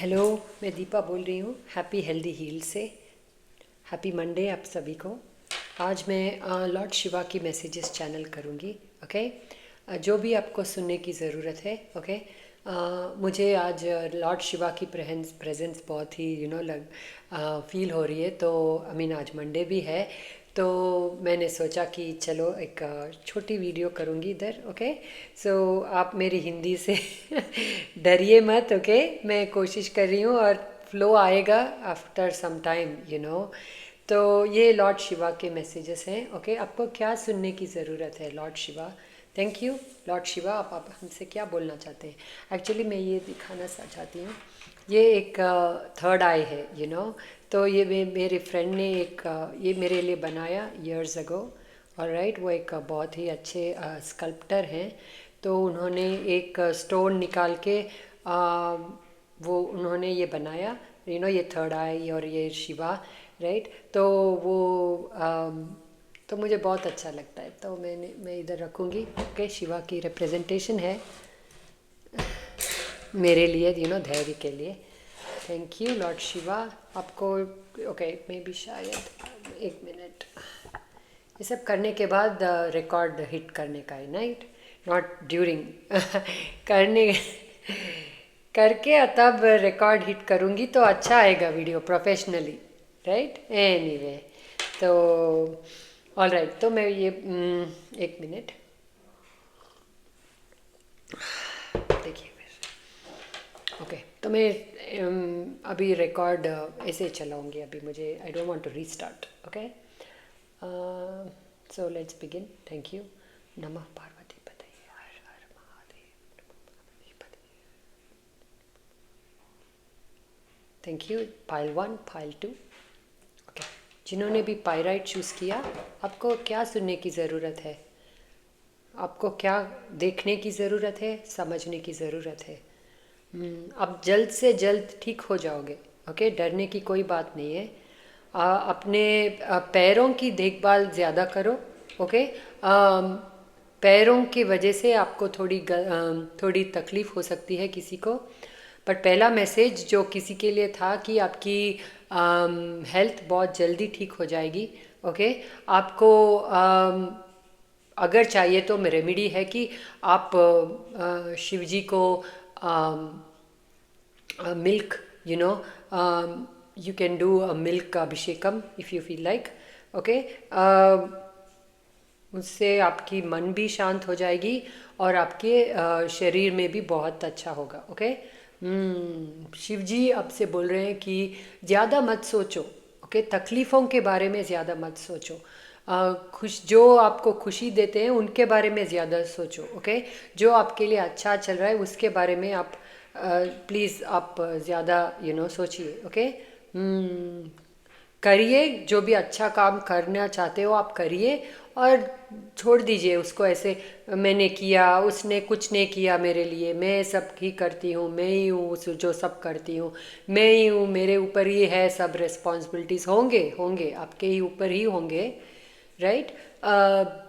Hello, मैं दीपा बोल रही हूँ हैप्पी हेल्दी हील से। हैप्पी मंडे आप सभी को। आज मैं लॉर्ड शिवा की मैसेजेस चैनल करूँगी। ओके। जो भी आपको सुनने की ज़रूरत है। ओके। मुझे आज लॉर्ड शिवा की प्रेजेंस बहुत ही लग फील हो रही है। तो आज मंडे भी है, तो मैंने सोचा कि चलो एक छोटी वीडियो करूँगी इधर। ओके। सो आप मेरी हिंदी से डरिए मत। ओके। मैं कोशिश कर रही हूँ और फ्लो आएगा आफ्टर सम टाइम तो ये लॉर्ड शिवा के मैसेजेस हैं। ओके। आपको क्या सुनने की ज़रूरत है Lord Shiva? Thank you Lord Shiva. आप हमसे क्या बोलना चाहते हैं? एक्चुअली मैं ये दिखाना चाहती हूँ। ये एक थर्ड आई है तो ये मेरे फ्रेंड ने एक ये मेरे लिए बनाया ईयर्स अगो। और राइट, वो एक बहुत ही अच्छे स्कल्प्टर हैं। तो उन्होंने एक स्टोन निकाल के वो उन्होंने ये बनाया ये थर्ड आई और ये शिवा। राइट। तो वो तो मुझे बहुत अच्छा लगता है, तो मैं इधर रखूँगी। ओके। शिवा की रिप्रेजेंटेशन है मेरे लिए धैर्य के लिए। Thank you Lord Shiva. आपको ओके मे बी शायद एक मिनट। ये सब करने के बाद रिकॉर्ड हिट करने का है, नाइट नॉट ड्यूरिंग करने करके तब रिकॉर्ड हिट करूँगी तो अच्छा आएगा वीडियो प्रोफेशनली। राइट। एनीवे, तो ऑल राइट। तो मैं ये एक मिनट देखिए फिर। ओके। तो मैं अभी रिकॉर्ड ऐसे चलाऊँगी। अभी मुझे I don't want to restart. Okay. So let's begin. Thank you. नमः पार्वती पते हर हर Mahadev. Thank you. File 1, file 2। ओके। जिन्होंने भी पायराइट चूज़ किया, आपको क्या सुनने की ज़रूरत है? आपको क्या देखने की ज़रूरत है, समझने की ज़रूरत है? आप जल्द से जल्द ठीक हो जाओगे। ओके। डरने की कोई बात नहीं है। अपने पैरों की देखभाल ज़्यादा करो। ओके। पैरों की वजह से आपको थोड़ी तकलीफ़ हो सकती है किसी को। पर पहला मैसेज जो किसी के लिए था कि आपकी हेल्थ बहुत जल्दी ठीक हो जाएगी। ओके। आपको अगर चाहिए तो रेमेडी है कि आप शिव जी को milk, you can do a milk abhishekam if you feel like. Okay. उससे आपकी मन भी शांत हो जाएगी और आपके शरीर में भी बहुत अच्छा होगा। ओके। शिव जी आपसे बोल रहे हैं कि ज़्यादा मत सोचो। ओके। तकलीफ़ों के बारे में ज़्यादा मत सोचो। जो आपको खुशी देते हैं उनके बारे में ज़्यादा सोचो। ओके। जो आपके लिए अच्छा चल रहा है उसके बारे में आप प्लीज़ आप ज़्यादा सोचिए। ओके। करिए, जो भी अच्छा काम करना चाहते हो आप करिए और छोड़ दीजिए उसको ऐसे मैंने किया, उसने कुछ नहीं किया मेरे लिए, मैं सब ही करती हूँ, मैं ही हूँ जो सब करती हूँ, मैं ही हूँ, मेरे ऊपर ही है सब रिस्पॉन्सिबिलिटीज़। होंगे होंगे आपके ही ऊपर ही होंगे। राइट।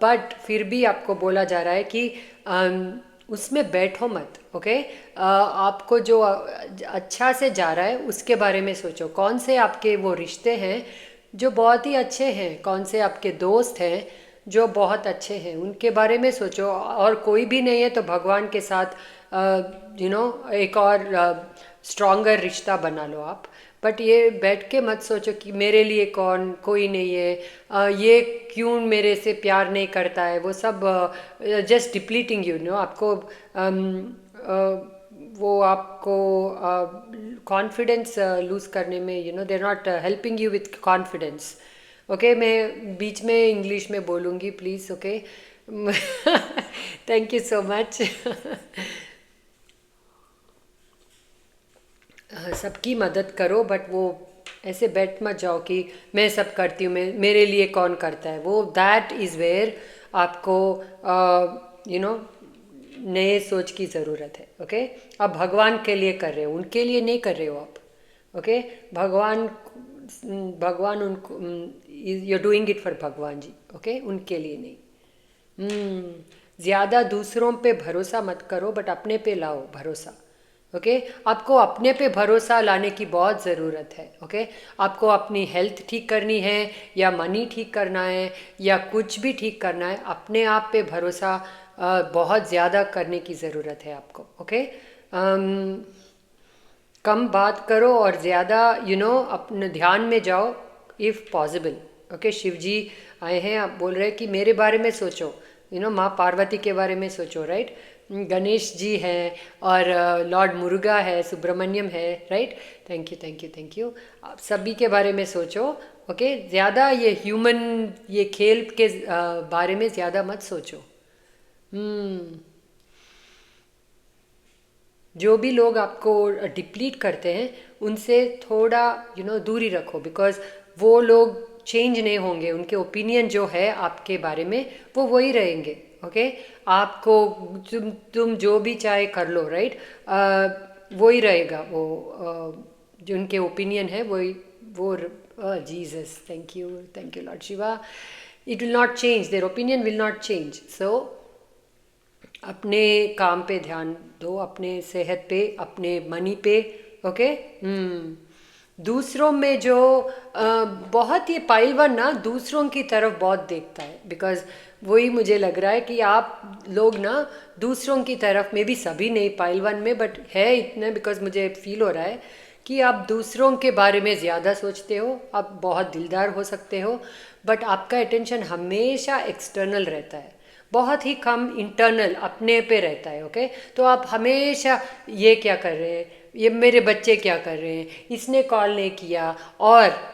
बट फिर भी आपको बोला जा रहा है कि उसमें बैठो मत। ओके। आपको जो अच्छा से जा रहा है उसके बारे में सोचो। कौन से आपके वो रिश्ते हैं जो बहुत ही अच्छे हैं, कौन से आपके दोस्त हैं जो बहुत अच्छे हैं, उनके बारे में सोचो। और कोई भी नहीं है तो भगवान के साथ एक और स्ट्रॉन्गर रिश्ता बना लो आप। बट ये बैठ के मत सोचो कि मेरे लिए कोई नहीं है, ये क्यों मेरे से प्यार नहीं करता है। वो सब जस्ट डिप्लीटिंग आपको वो आपको कॉन्फिडेंस लूज़ करने में they are not helping you with confidence. Okay. मैं बीच में इंग्लिश में बोलूँगी please. Okay. Thank you so much. सबकी मदद करो बट वो ऐसे बैठ मत जाओ कि मैं सब करती हूँ, मैं मेरे लिए कौन करता है। वो दैट इज़ वेयर आपको नए सोच की ज़रूरत है। ओके। आप भगवान के लिए कर रहे हो, उनके लिए नहीं कर रहे हो आप। ओके। भगवान भगवान उनको यू डूइंग इट फॉर भगवान जी। ओके। उनके लिए नहीं। ज़्यादा दूसरों पे भरोसा मत करो बट अपने पे लाओ भरोसा। ओके आपको अपने पे भरोसा लाने की बहुत ज़रूरत है। ओके आपको अपनी हेल्थ ठीक करनी है या मनी ठीक करना है या कुछ भी ठीक करना है, अपने आप पे भरोसा बहुत ज़्यादा करने की ज़रूरत है आपको। ओके कम बात करो और ज़्यादा अपने ध्यान में जाओ इफ़ पॉसिबल। ओके शिव जी आए हैं, आप बोल रहे हैं कि मेरे बारे में सोचो, माँ पार्वती के बारे में सोचो, राइट। गणेश जी हैं और लॉर्ड मुरुगा है, सुब्रमण्यम है, right. Thank you thank you thank you. आप सभी के बारे में सोचो। ओके ज़्यादा ये ह्यूमन ये खेल के बारे में ज़्यादा मत सोचो। जो भी लोग आपको डिप्लीट करते हैं उनसे थोड़ा दूरी रखो, बिकॉज वो लोग चेंज नहीं होंगे, उनके ओपिनियन जो है आपके बारे में वो वही रहेंगे। ओके आपको तुम जो भी चाहे कर लो, राइट। वही रहेगा वो जो उनके ओपिनियन है वही वो। Jesus thank you Lord Shiva. It will not change, their opinion will not change. So अपने काम पे ध्यान दो, अपने सेहत पे, अपने मनी पे। ओके दूसरों में जो बहुत ये पाइलवान ना दूसरों की तरफ बहुत देखता है, बिकॉज वही मुझे लग रहा है कि आप लोग ना दूसरों की तरफ में भी, सभी नहीं पाइलवान में बट है इतने, बिकॉज मुझे फील हो रहा है कि आप दूसरों के बारे में ज़्यादा सोचते हो। आप बहुत दिलदार हो सकते हो बट आपका अटेंशन हमेशा एक्सटर्नल रहता है, बहुत ही कम इंटरनल अपने पे रहता है। ओके तो आप हमेशा ये क्या कर रहे हैं, ये मेरे बच्चे क्या कर रहे हैं, इसने कॉल नहीं किया, और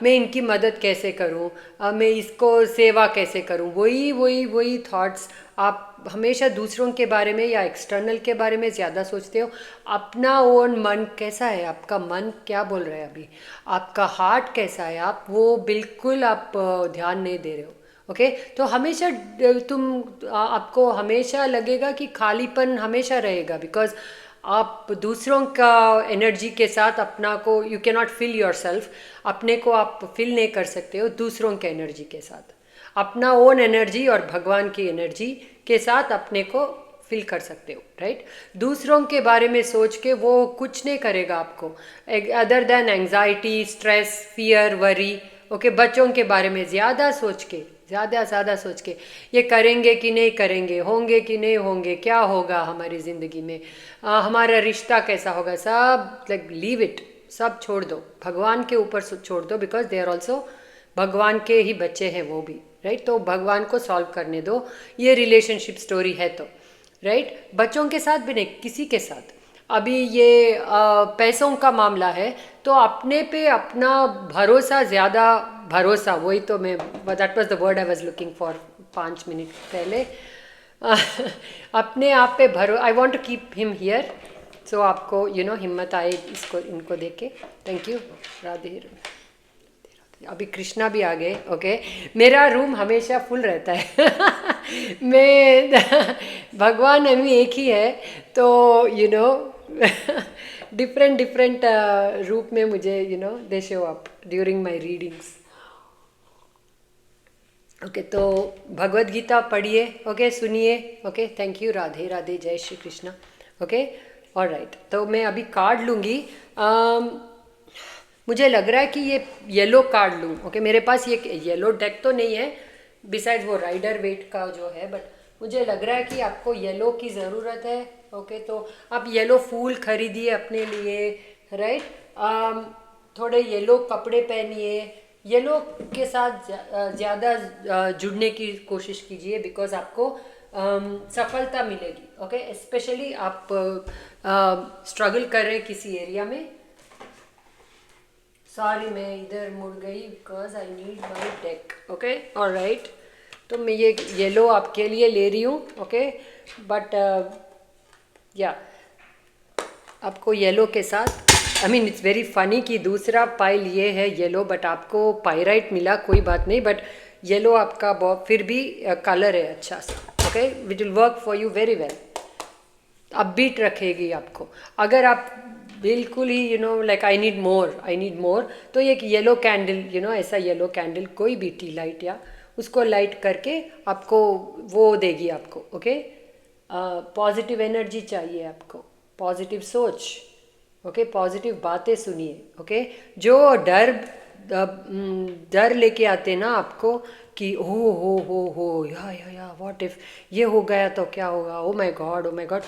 मैं इनकी मदद कैसे करूं, मैं इसको सेवा कैसे करूं, वही वही वही थॉट्स आप हमेशा दूसरों के बारे में या एक्सटर्नल के बारे में ज़्यादा सोचते हो। अपना ओन मन कैसा है, आपका मन क्या बोल रहा है अभी, आपका हार्ट कैसा है, आप वो बिल्कुल आप ध्यान नहीं दे रहे हो। ओके तो हमेशा आपको हमेशा लगेगा कि खालीपन हमेशा रहेगा, बिकॉज आप दूसरों का एनर्जी के साथ अपना को यू कैन नॉट फिल योर सेल्फ, अपने को आप फिल नहीं कर सकते हो दूसरों के एनर्जी के साथ। अपना ओन एनर्जी और भगवान की एनर्जी के साथ अपने को फिल कर सकते हो, राइट। दूसरों के बारे में सोच के वो कुछ नहीं करेगा आपको other than anxiety, stress, fear, worry. Okay बच्चों के बारे में ज़्यादा सोच के, ज़्यादा सोच के ये करेंगे कि नहीं करेंगे, होंगे कि नहीं होंगे, क्या होगा हमारी ज़िंदगी में, हमारा रिश्ता कैसा होगा, सब लाइक लीव इट, सब छोड़ दो, भगवान के ऊपर छोड़ दो, बिकॉज दे आर ऑल्सो भगवान के ही बच्चे हैं वो भी, राइट। तो भगवान को सॉल्व करने दो ये रिलेशनशिप स्टोरी है तो, राइट। बच्चों के साथ भी नहीं, किसी के साथ। अभी ये पैसों का मामला है तो अपने पे अपना भरोसा, ज़्यादा भरोसा, वही तो मैं that was the word I was looking for 5 minute पहले। अपने आप पे I want to keep him here, so आपको हिम्मत आए इसको इनको देख के। Thank you Radhe. अभी कृष्णा भी आ गए। ओके मेरा रूम हमेशा फुल रहता है। मैं भगवान अभी एक ही है तो डिफरेंट डिफरेंट रूप में मुझे दे show up during my readings. Okay तो भगवद गीता पढ़िए, ओके सुनिए। Okay thank you, Radhe Radhe, जय श्री कृष्णा। ओके ऑलराइट तो मैं अभी कार्ड लूँगी। मुझे लग रहा है कि ये येलो कार्ड लूँ। ओके मेरे पास ये येलो डेक तो नहीं है बिसाइड वो राइडर वेट का जो है, बट मुझे लग रहा है कि आपको येलो की ज़रूरत है। ओके तो आप येलो फूल खरीदिए अपने लिए, राइट। थोड़े येलो कपड़े पहनिए, येलो के साथ ज़्यादा जुड़ने की कोशिश कीजिए, बिकॉज आपको सफलता मिलेगी। ओके स्पेशली आप स्ट्रगल कर रहे हैं किसी एरिया में। सॉरी मैं इधर मुड़ गई because I need my deck. Okay alright तो मैं ये येलो आपके लिए ले रही हूँ। ओके बट या आपको येलो के साथ I mean it's very funny कि दूसरा पाइल ये है येलो बट आपको पाइराइट मिला, कोई बात नहीं, बट येलो आपका बहुत फिर भी कलर है अच्छा सा। Okay which will work for you very well, upbeat रखेगी आपको। अगर आप बिल्कुल ही लाइक आई नीड मोर तो एक येलो कैंडल ऐसा येलो कैंडल कोई भी टी लाइट या उसको लाइट करके आपको वो देगी आपको। ओके पॉजिटिव एनर्जी चाहिए आपको, पॉजिटिव सोच, ओके, पॉजिटिव बातें सुनिए, ओके। जो डर लेके आते ना आपको कि ओ हो या व्हाट इफ ये हो गया तो क्या होगा, ओ my God, O my God.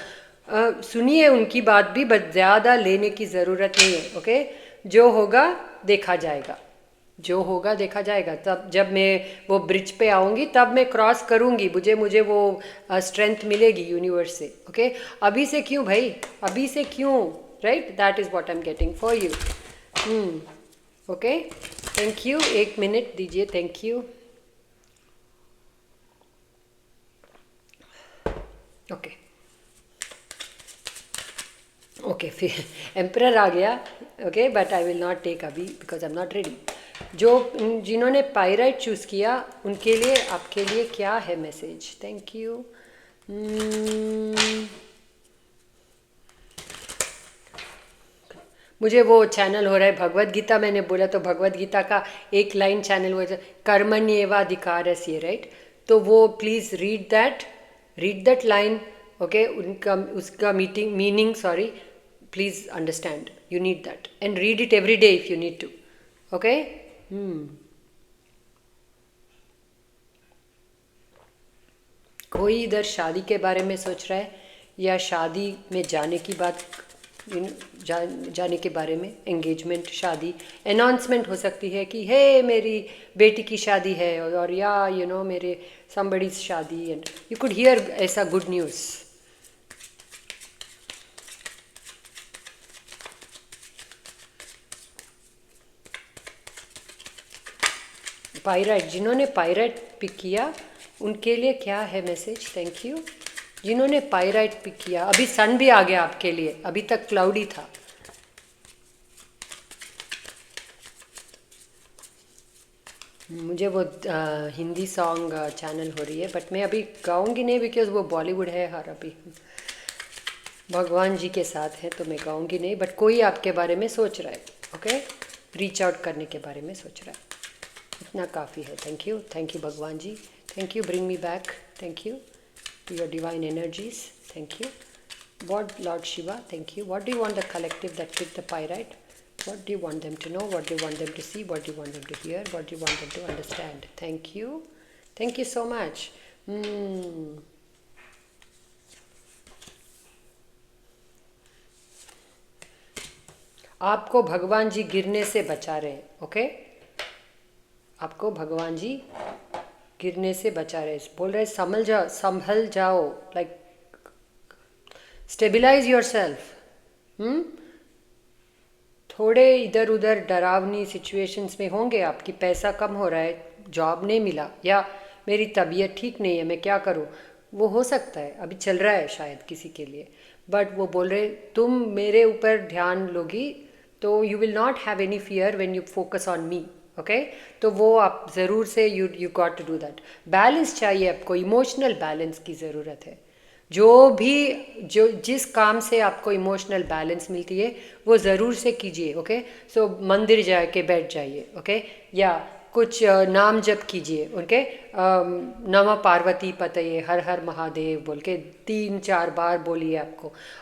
सुनिए उनकी बात भी, बट ज़्यादा लेने की ज़रूरत नहीं है, ओके। जो होगा देखा जाएगा, जो होगा देखा जाएगा। तब जब मैं वो ब्रिज पे आऊँगी तब मैं क्रॉस करूँगी, मुझे वो स्ट्रेंथ मिलेगी यूनिवर्स से, ओके। अभी से क्यों भाई, अभी से क्यों, right, that is what I am getting for you. Okay, thank you, 1 minute दीजिए, थैंक यू। ओके ओके, फिर एम्परर आ गया, okay, but I will not take अभी because I am not ready. जो जिन्होंने पायराइट चूज़ किया उनके लिए, आपके लिए क्या है मैसेज, थैंक यू। मुझे वो चैनल हो रहा है भगवत गीता, मैंने बोला तो भगवत गीता का एक लाइन चैनल हो जाए, कर्मण्येवाधिकारस्य, राइट। तो वो please read that line, okay. उनका उसका meaning sorry, please understand, you need that and read it every day if you need to, okay. कोई इधर शादी के बारे में सोच रहा है या शादी में जाने की बात, जाने के बारे में, एंगेजमेंट, शादी, अनाउंसमेंट हो सकती है कि हे मेरी बेटी की शादी है, और या मेरे समबडीज शादी, एंड यू कुड हियर ऐसा गुड न्यूज़। पायराइट, जिन्होंने पायराइट पिक किया उनके लिए क्या है मैसेज, थैंक यू। जिन्होंने पायराइट पिक किया, अभी सन भी आ गया आपके लिए, अभी तक क्लाउडी था। मुझे वो हिंदी सॉन्ग चैनल हो रही है, बट मैं अभी गाऊंगी नहीं बिकॉज वो बॉलीवुड है, हर अभी भगवान जी के साथ है तो मैं गाऊंगी नहीं, बट कोई आपके बारे में सोच रहा है, ओके, रीच आउट करने के बारे में सोच रहा है, इतना काफ़ी है। थैंक यू भगवान जी, thank you, bring me back, thank you to your divine energies, thank you Lord Shiva, thank you. What do you want the collective that pick the pyrite, what do you want them to know, what do you want them to see, what do you want them to hear, what do you want them to understand, thank you so much. आपको भगवान जी गिरने से बचा रहे हैं, okay, आपको भगवान जी गिरने से बचा रहे, बोल रहे संभल जाओ, लाइक स्टेबिलाइज योर सेल्फ। थोड़े इधर उधर डरावनी सिचुएशंस में होंगे, आपकी पैसा कम हो रहा है, जॉब नहीं मिला, या मेरी तबीयत ठीक नहीं है, मैं क्या करूं, वो हो सकता है, अभी चल रहा है शायद किसी के लिए, बट वो बोल रहे तुम मेरे ऊपर ध्यान लोगी तो you will not have any fear when you focus on me, okay. तो वो आप ज़रूर से you got to do that. Balance चाहिए आपको, इमोशनल बैलेंस की ज़रूरत है। जो जिस काम से आपको इमोशनल बैलेंस मिलती है वो ज़रूर से कीजिए, ओके। सो मंदिर जाके बैठ जाइए, ओके, या कुछ नाम जप कीजिए, ओके। नमः पार्वती पतये, हर हर महादेव बोल के 3-4 बार बोलिए,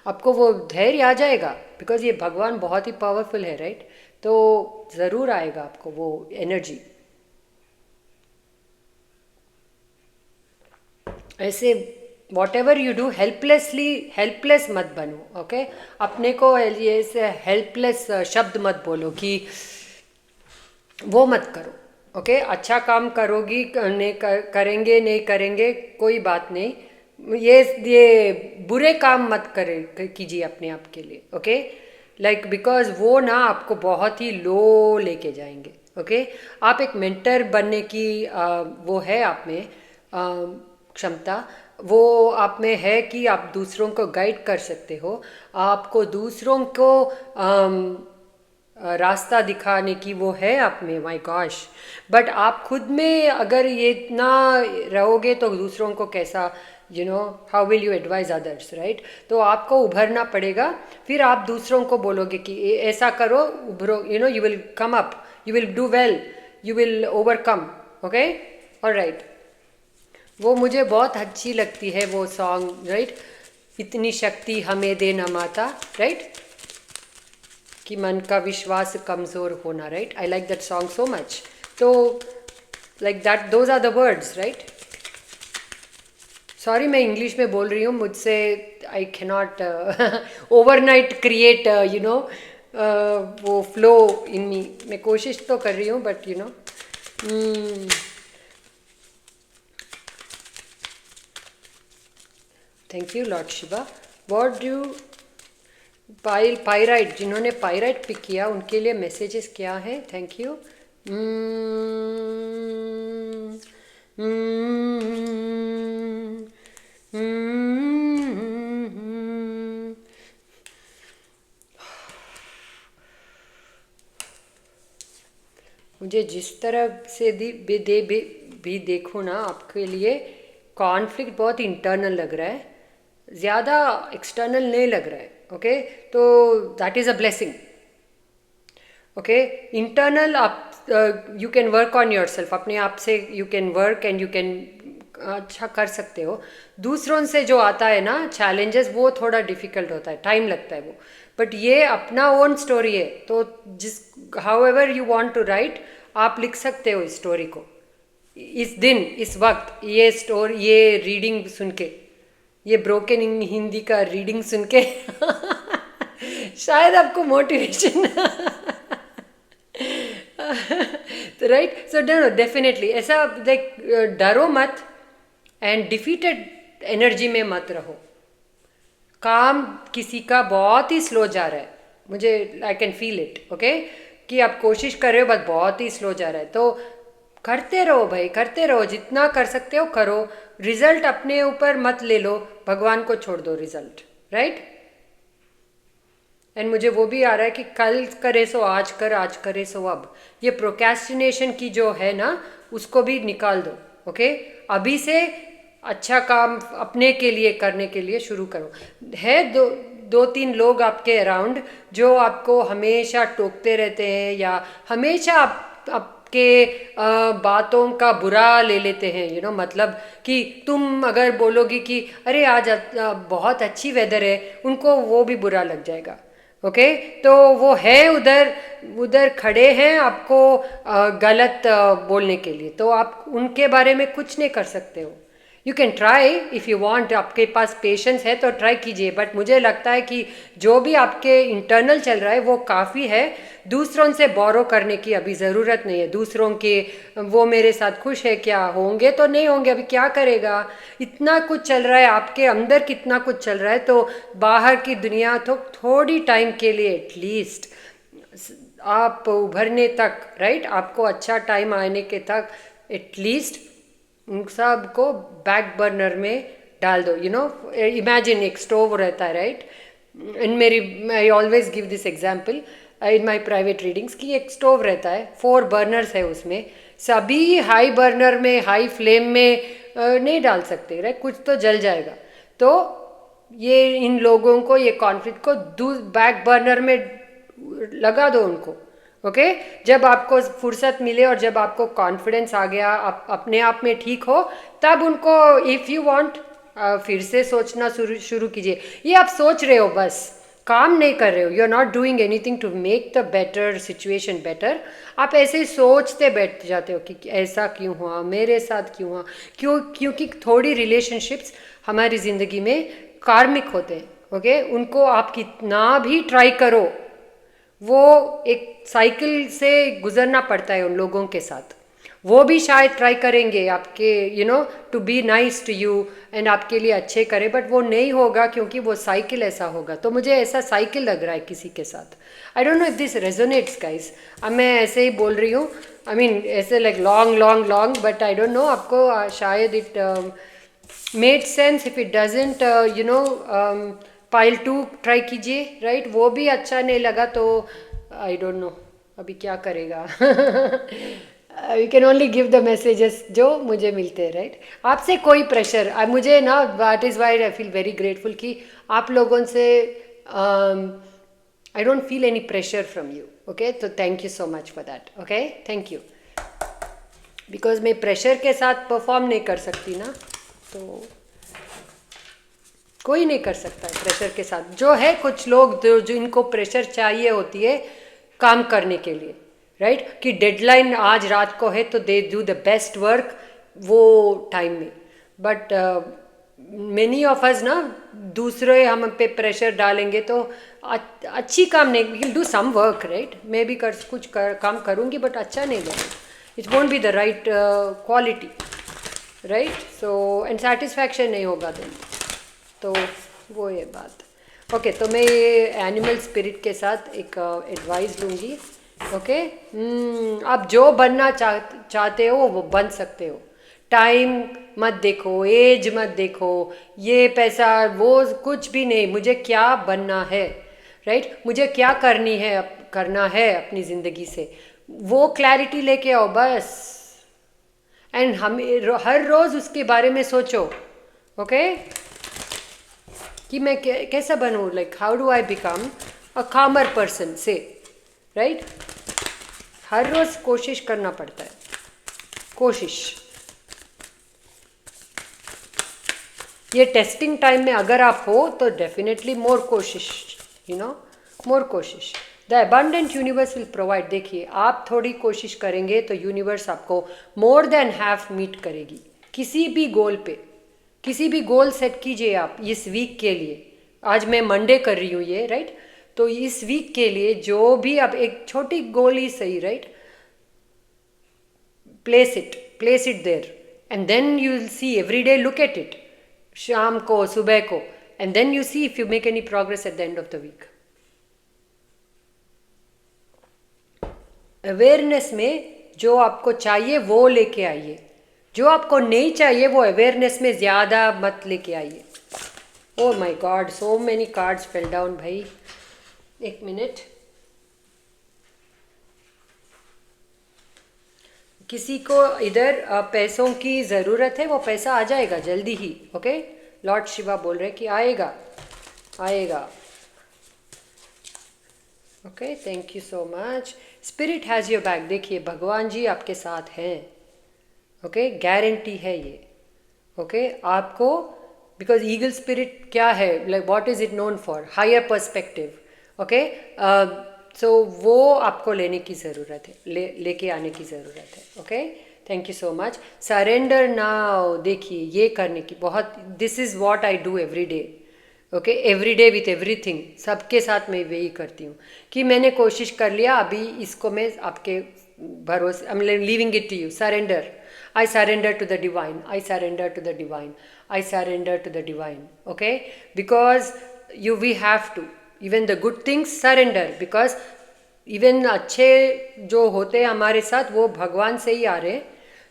आपको वो धैर्य आ जाएगा, बिकॉज ये भगवान बहुत ही पावरफुल है, राइट। तो ज़रूर आएगा आपको वो एनर्जी। ऐसे what ever you do, helpless मत बनो, ओके। अपने को ऐसे हेल्पलेस शब्द मत बोलो कि वो मत करो, ओके। अच्छा काम करोगी, करेंगे नहीं करेंगे कोई बात नहीं, ये बुरे काम मत कीजिए अपने आप के लिए, ओके, लाइक बिकॉज वो ना आपको बहुत ही लो लेके जाएंगे, ओके। आप एक मेंटर बनने की वो है आप में क्षमता, वो आप में है कि आप दूसरों को गाइड कर सकते हो, आपको दूसरों को रास्ता दिखाने की वो है आप में, माय गॉश। बट आप खुद में अगर ये इतना रहोगे तो दूसरों को कैसा, how will you advise others, right. तो आपको उभरना पड़ेगा, फिर आप दूसरों को बोलोगे कि ऐसा करो, उभरो, you will come up, you will do well, you will overcome, okay, alright. वो मुझे बहुत अच्छी लगती है वो सॉन्ग, राइट। इतनी शक्ति हमें देना माता, राइट, कि मन का विश्वास कमज़ोर होना, right. I like that song so much. तो like that, those are the words, right. Sorry मैं इंग्लिश में बोल रही हूँ, मुझसे I cannot overnight create you know वो फ्लो इन मी। मैं कोशिश तो कर रही हूँ but you know. Thank you Lord Shiva. What do pyrite, जिन्होंने पायराइट पिक किया उनके लिए मैसेजेस क्या है? Thank you. मुझे जिस तरह से भी देखो ना, आपके लिए कॉन्फ्लिक्ट बहुत इंटरनल लग रहा है, ज़्यादा एक्सटर्नल नहीं लग रहा है। ओके तो that is a blessing. Okay internal आप you can work on your self, अपने आप से you can work and you can अच्छा कर सकते हो। दूसरों से जो आता है ना चैलेंजेस, वो थोड़ा डिफिकल्ट होता है, टाइम लगता है वो। बट ये अपना ओन स्टोरी है, तो जिस however you want to write, आप लिख सकते हो इस स्टोरी को, इस दिन इस वक्त, ये रीडिंग सुन के, ये ब्रोकन हिंदी का रीडिंग सुन के शायद आपको मोटिवेशन तो राइट, सो डो डेफिनेटली ऐसा लाइक डरो मत एंड डिफीटेड एनर्जी में मत रहो। काम किसी का बहुत ही स्लो जा रहा है, मुझे I can feel it. Okay कि आप कोशिश कर रहे हो बट बहुत ही स्लो जा रहा है, तो करते रहो भाई, करते रहो, जितना कर सकते हो करो। रिजल्ट अपने ऊपर मत ले लो, भगवान को छोड़ दो रिजल्ट, राइट। एंड मुझे वो भी आ रहा है कि कल करे सो आज कर, आज करे सो अब। ये प्रोक्रेस्टिनेशन की जो है ना, उसको भी निकाल दो। ओके अभी से अच्छा काम अपने के लिए करने के लिए शुरू करो। है दो तीन लोग आपके अराउंड जो आपको हमेशा टोकते रहते हैं, या हमेशा आपके बातों का बुरा ले लेते हैं, यू नो मतलब कि तुम अगर बोलोगी कि अरे आज बहुत अच्छी वेदर है, उनको वो भी बुरा लग जाएगा। ओके तो वो है उधर उधर खड़े हैं आपको गलत बोलने के लिए, तो आप उनके बारे में कुछ नहीं कर सकते हो। You can try if you want, आपके पास पेशेंस है तो ट्राई कीजिए, बट मुझे लगता है कि जो भी आपके इंटरनल चल रहा है वो काफ़ी है। दूसरों से बोरो करने की अभी ज़रूरत नहीं है। दूसरों के वो मेरे साथ खुश है, क्या होंगे तो नहीं होंगे, अभी क्या करेगा। इतना कुछ चल रहा है, आपके अंदर कितना कुछ चल रहा है, तो बाहर की दुनिया तो थोड़ी टाइम के लिए एटलीस्ट आप उभरने तक, राइट, आपको अच्छा टाइम आने के तक एटलीस्ट उन सब को बैक बर्नर में डाल दो। यू नो इमेजिन एक स्टोव रहता है, राइट। इन मेरी I always give this example in my private readings की एक स्टोव रहता है, 4 बर्नर्स है उसमें, सभी हाई बर्नर में हाई फ्लेम में नहीं डाल सकते, राइट, कुछ तो जल जाएगा। तो ये इन लोगों को, ये कॉन्फ्लिक्ट को बैक बर्नर में लगा दो उनको। ओके जब आपको फुर्सत मिले और जब आपको कॉन्फिडेंस आ गया, आप अपने आप में ठीक हो, तब उनको इफ़ यू वांट फिर से सोचना शुरू कीजिए। ये आप सोच रहे हो, बस काम नहीं कर रहे हो, you are not doing anything to make the better situation better. आप ऐसे ही सोचते बैठ जाते हो कि ऐसा क्यों हुआ, मेरे साथ क्यों हुआ, क्योंकि थोड़ी रिलेशनशिप्स हमारी ज़िंदगी में कार्मिक होते हैं। ओके उनको आप कितना भी ट्राई करो, वो एक साइकिल से गुजरना पड़ता है उन लोगों के साथ। वो भी शायद ट्राई करेंगे आपके you know to be nice to you and आपके लिए अच्छे करें, बट वो नहीं होगा क्योंकि वो साइकिल ऐसा होगा। तो मुझे ऐसा साइकिल लग रहा है किसी के साथ। आई don't know if this resonates guys. अब मैं ऐसे ही बोल रही हूँ, आई मीन ऐसे like long long long, but I don't no आपको शायद it made sense. If it doesn't you know pile 2 try कीजिए, राइट। वो भी अच्छा नहीं लगा तो आई डोंट नो अभी क्या करेगा। You can only give the messages जो मुझे मिलते हैं, राइट। आपसे कोई प्रेशर मुझे ना, that is why I feel very grateful कि आप लोगों से I don't feel any pressure from you. Okay तो thank you so much for that. Okay thank you, because मैं प्रेशर के साथ परफॉर्म नहीं कर सकती ना, तो कोई नहीं कर सकता है प्रेशर के साथ। जो है कुछ लोग जो इनको प्रेशर चाहिए होती है काम करने के लिए, राइट, कि डेडलाइन आज रात को है तो they do the best work वो टाइम में। बट मेनी ऑफ अस ना दूसरे हम पे प्रेशर डालेंगे तो अच्छी काम नहीं, will do some work, right, मैं भी काम करूँगी बट अच्छा नहीं लगेगा, it won't be the right quality, right, so and satisfaction नहीं होगा देन, तो वो ये बात। ओके, तो मैं ये एनिमल स्पिरिट के साथ एक एडवाइस लूँगी। ओके, आप जो बनना चाहते हो वो बन सकते हो। टाइम मत देखो, एज मत देखो, ये पैसा वो कुछ भी नहीं, मुझे क्या बनना है, राइट, मुझे क्या करना है अपनी ज़िंदगी से, वो क्लैरिटी लेके आओ बस। एंड हम हर रोज़ उसके बारे में सोचो। ओके, कि मैं कैसा बनूँ, like how do I become a कामर पर्सन से, राइट, हर रोज़ कोशिश करना पड़ता है, कोशिश। ये टेस्टिंग टाइम में अगर आप हो तो डेफिनेटली मोर कोशिश, मोर कोशिश, the abundant universe will provide. देखिए, आप थोड़ी कोशिश करेंगे तो यूनिवर्स आपको मोर देन हाफ मीट करेगी। किसी भी गोल पे, किसी भी गोल सेट कीजिए आप इस वीक के लिए। आज मैं मंडे कर रही हूँ ये, राइट, तो इस वीक के लिए जो भी आप एक छोटी गोल ही सही, right, place it there and then you will see every day, look at it, शाम को, सुबह को, and then you see if you make any progress at the end of the week. Awareness में जो आपको चाहिए वो लेके आइए, जो आपको नहीं चाहिए वो अवेयरनेस में ज़्यादा मत लेके आइए। ओ my God, so many cards fell down भाई, एक मिनट। किसी को इधर पैसों की ज़रूरत है, वो पैसा आ जाएगा जल्दी ही। ओके, लॉर्ड शिवा बोल रहे कि आएगा आएगा। Okay, thank you so much. Spirit has your back. देखिए, भगवान जी आपके साथ हैं। ओके, गारंटी है ये। ओके, आपको, बिकॉज ईगल स्पिरिट क्या है, like what is it known for, higher perspective. Okay, so वो आपको लेने की ज़रूरत है, लेके आने की ज़रूरत है। Okay, thank you so much. Surrender now. देखिए, ये करने की बहुत, this is what I do every day. Okay, every day with everything, सबके साथ मैं वही करती हूँ कि मैंने कोशिश कर लिया, अभी इसको मैं आपके भरोसे, I am leaving it to you. Surrender, I surrender to the divine, I surrender to the divine, I surrender to the divine. Okay, because we have to, even the good things surrender, because even अच्छे जो होते हैं हमारे साथ वो भगवान से ही आ रहे हैं,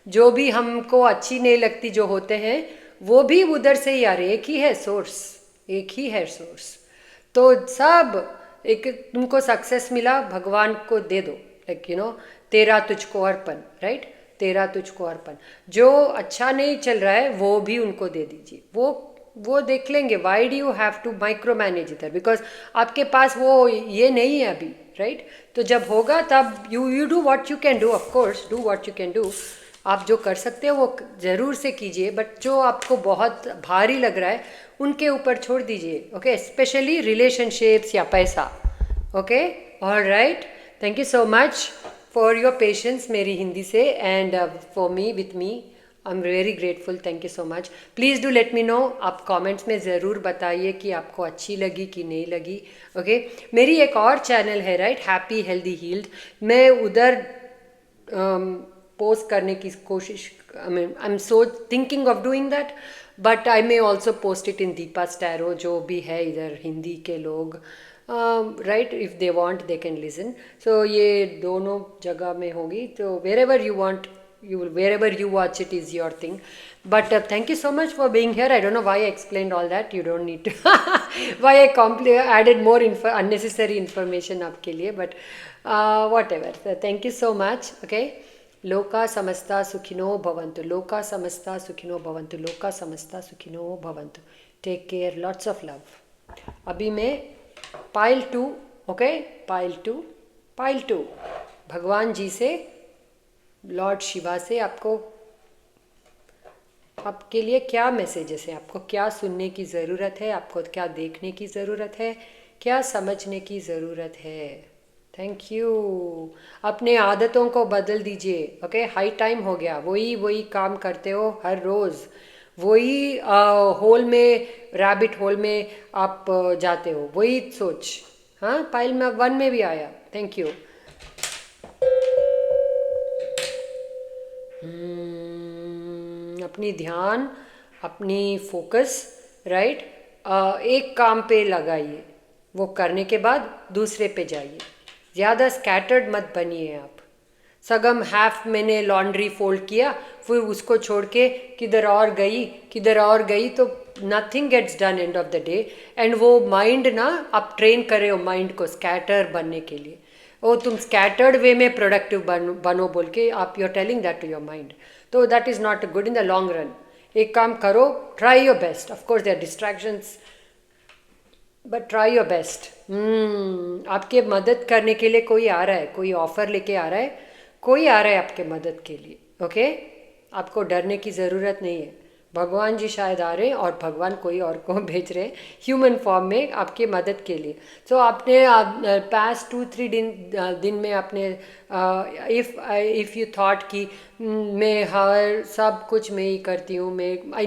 जो भी हमको अच्छी नहीं लगती जो होते हैं वो भी उधर से ही आ रहे हैं, एक ही है सोर्स, एक ही है सोर्स। तो सब एक, तुमको सक्सेस मिला, भगवान को दे दो, लाइक तेरा तुझको अर्पण, राइट, तेरा तुझको अर्पण। जो अच्छा नहीं चल रहा है वो भी उनको दे दीजिए, वो देख लेंगे। Why do you have to micro manage इधर, बिकॉज आपके पास वो ये नहीं है अभी, राइट, तो जब होगा तब you do what you can do, of course do what you can do. आप जो कर सकते हो वो ज़रूर से कीजिए, बट जो आपको बहुत भारी लग रहा है उनके ऊपर छोड़ दीजिए। ओके, स्पेशली रिलेशनशिप्स या पैसा। Okay, alright, thank you so much for your patience मेरी हिंदी से, and for me with me, I am very grateful, thank you so much. Please do let me know, आप कमेंट्स में ज़रूर बताइए कि आपको अच्छी लगी कि नहीं लगी। ओके, मेरी एक और चैनल है, राइट, हैप्पी हेल्दी हील्ड, मैं उधर पोस्ट करने की कोशिश, I am so thinking of doing that, but I may also post it in Deepa's tarot, जो भी है इधर हिंदी के लोग, right, if they want they can listen. So ये दोनों जगह में होगी, तो wherever you want, wherever you watch it is your thing, but thank you so much for being here. I don't know why I explained all that, you don't need to why I added more unnecessary information आपके लिए, but whatever, so thank you so much. Okay, लोका समस्ता सुखिनो भवन्तु, लोका समस्ता सुखिनो भवन्तु, लोका समस्ता सुखिनो भवन्तु। Take care, lots of love. अभी मैं पाइल 2, ओके, पाइल 2 भगवान जी से, लॉर्ड शिवा से आपको आपके लिए क्या मैसेजेस हैं, आपको क्या सुनने की ज़रूरत है, आपको क्या देखने की ज़रूरत है, क्या समझने की ज़रूरत है। Thank you. अपने आदतों को बदल दीजिए। ओके, हाई टाइम हो गया, वही वही काम करते हो हर रोज़, वही होल में, रैबिट होल में आप जाते हो, वही सोच। हाँ, पाइल में 1 में भी आया। Thank you. अपनी ध्यान, अपनी फोकस, राइट, एक काम पे लगाइए, वो करने के बाद दूसरे पे जाइए। ज़्यादा स्कैटर्ड मत बनिए आप। सगम हाफ मैंने लॉन्ड्री फोल्ड किया, फिर उसको छोड़ के किधर और गई, तो nothing gets done end of the day. And वो माइंड ना, आप ट्रेन कर रहे हो माइंड को स्कैटर बनने के लिए। ओ तुम स्कैटर्ड वे में प्रोडक्टिव बनो बोल के आप you are telling that to your mind, तो that is not good in the long run. एक काम करो, try your best, of course there are distractions, but try your best. आपके मदद करने के लिए कोई आ रहा है, कोई ऑफर लेके आ रहा है, कोई आ रहा है आपके मदद के लिए। ओके, आपको डरने की ज़रूरत नहीं है। भगवान जी शायद आ रहे हैं, और भगवान कोई और को भेज रहे हैं ह्यूमन फॉर्म में आपके मदद के लिए। सो आपने पास्ट 2-3 दिन में आपने इफ़ यू थॉट कि मैं हर सब कुछ मैं ही करती हूँ, मैं आई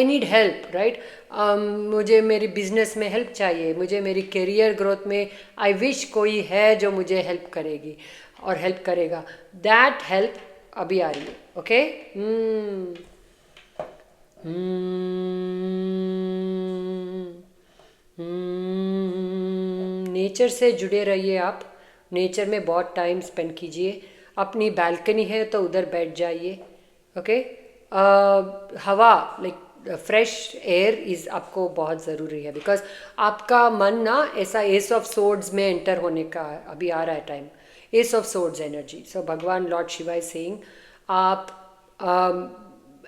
नीड हेल्प, राइट, मुझे मेरी बिजनेस में हेल्प चाहिए, मुझे मेरी करियर ग्रोथ में आई विश कोई है जो मुझे हेल्प करेगी और हेल्प करेगा। दैट हेल्प अभी आ रही है। ओके, नेचर से जुड़े रहिए आप, नेचर में बहुत टाइम स्पेंड कीजिए। अपनी बालकनी है तो उधर बैठ जाइए। ओके, हवा, लाइक फ्रेश एयर इज़ आपको बहुत ज़रूरी है, बिकॉज आपका मन ना ऐसा एस ऑफ सोर्ड्स में एंटर होने का अभी आ रहा है time, ace of swords energy. So भगवान लॉर्ड शिवा इज सेइंग, आप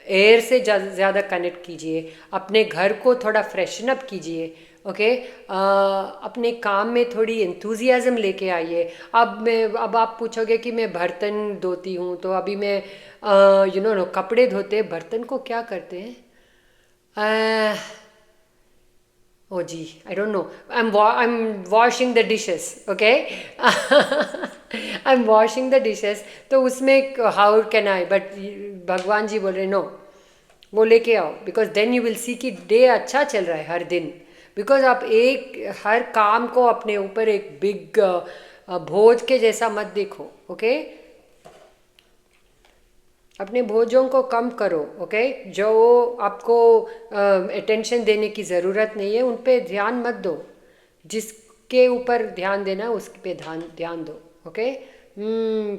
एयर से ज़्यादा कनेक्ट कीजिए, अपने घर को थोड़ा फ्रेशन अप कीजिए। ओके, अपने काम में थोड़ी एंथुजियाज़म लेके आइए। अब आप पूछोगे कि मैं बर्तन धोती हूँ, तो अभी मैं कपड़े धोते, बर्तन को क्या करते हैं, oh gee, I don't know. I'm washing the dishes, okay? I'm washing the dishes. तो उसमें how can I? But भगवान जी बोल रहे no, वो लेके आओ, because then you will see कि डे अच्छा चल रहा है हर दिन। बिकॉज आप एक हर काम को अपने ऊपर एक बिग भोज के जैसा मत देखो। ओके, अपने भोजों को कम करो। ओके, जो आपको अटेंशन देने की ज़रूरत नहीं है उन पे ध्यान मत दो, जिसके ऊपर ध्यान देना है उस पे ध्यान दो। ओके,